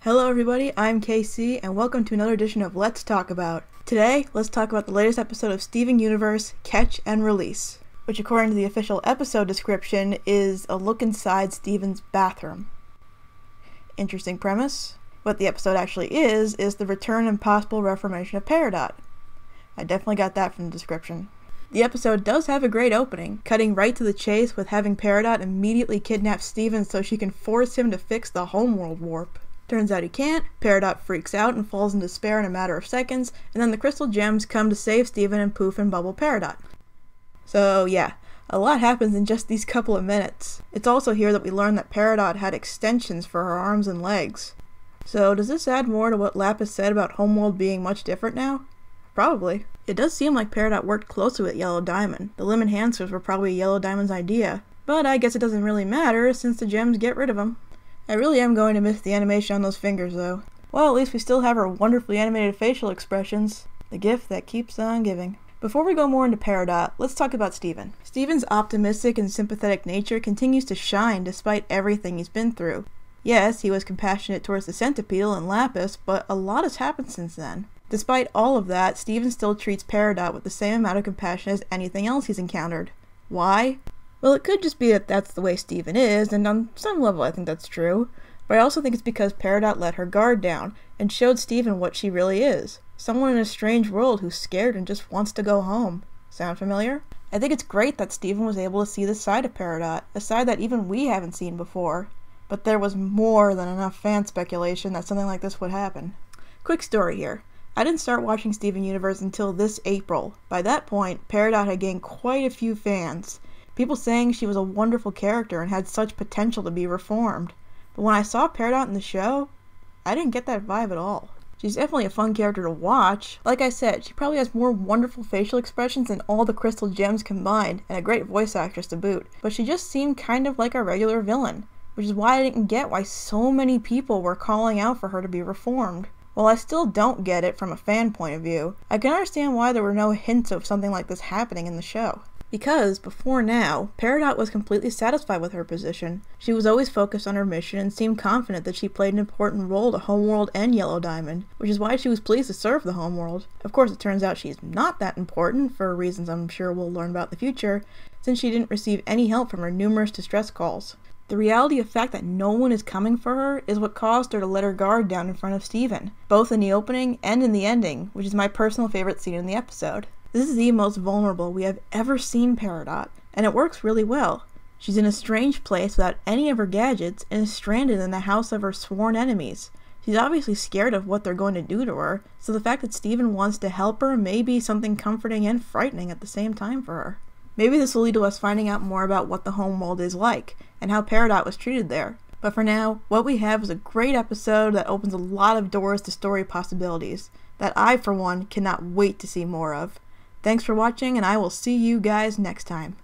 Hello everybody, I'm KC, and welcome to another edition of Let's Talk About. Today, let's talk about the latest episode of Steven Universe, Catch and Release, which according to the official episode description is a look inside Steven's bathroom. Interesting premise. What the episode actually is the return and possible reformation of Peridot. I definitely got that from the description. The episode does have a great opening, cutting right to the chase with having Peridot immediately kidnap Steven so she can force him to fix the homeworld warp. Turns out he can't, Peridot freaks out and falls in despair in a matter of seconds, and then the crystal gems come to save Steven and poof and bubble Peridot. So yeah, a lot happens in just these couple of minutes. It's also here that we learn that Peridot had extensions for her arms and legs. So does this add more to what Lapis said about Homeworld being much different now? Probably. It does seem like Peridot worked closely with Yellow Diamond. The limb enhancers were probably Yellow Diamond's idea, but I guess it doesn't really matter since the gems get rid of them. I really am going to miss the animation on those fingers though. Well, at least we still have our wonderfully animated facial expressions. The gift that keeps on giving. Before we go more into Peridot, let's talk about Steven. Steven's optimistic and sympathetic nature continues to shine despite everything he's been through. Yes, he was compassionate towards the Centipedal and Lapis, but a lot has happened since then. Despite all of that, Steven still treats Peridot with the same amount of compassion as anything else he's encountered. Why? Well, it could just be that that's the way Steven is, and on some level I think that's true, but I also think it's because Peridot let her guard down and showed Steven what she really is. Someone in a strange world who's scared and just wants to go home. Sound familiar? I think it's great that Steven was able to see this side of Peridot, a side that even we haven't seen before. But there was more than enough fan speculation that something like this would happen. Quick story here. I didn't start watching Steven Universe until this April. By that point, Peridot had gained quite a few fans. People saying she was a wonderful character and had such potential to be reformed. But when I saw Peridot in the show, I didn't get that vibe at all. She's definitely a fun character to watch. Like I said, she probably has more wonderful facial expressions than all the crystal gems combined, and a great voice actress to boot. But she just seemed kind of like a regular villain, which is why I didn't get why so many people were calling out for her to be reformed. While I still don't get it from a fan point of view, I can understand why there were no hints of something like this happening in the show. Because, before now, Peridot was completely satisfied with her position. She was always focused on her mission and seemed confident that she played an important role to Homeworld and Yellow Diamond, which is why she was pleased to serve the Homeworld. Of course, it turns out she's not that important, for reasons I'm sure we'll learn about in the future, since she didn't receive any help from her numerous distress calls. The reality of the fact that no one is coming for her is what caused her to let her guard down in front of Steven, both in the opening and in the ending, which is my personal favorite scene in the episode. This is the most vulnerable we have ever seen Peridot, and it works really well. She's in a strange place without any of her gadgets and is stranded in the house of her sworn enemies. She's obviously scared of what they're going to do to her, so the fact that Steven wants to help her may be something comforting and frightening at the same time for her. Maybe this will lead to us finding out more about what the Homeworld is like, and how Peridot was treated there. But for now, what we have is a great episode that opens a lot of doors to story possibilities, that I, for one, cannot wait to see more of. Thanks for watching, and I will see you guys next time.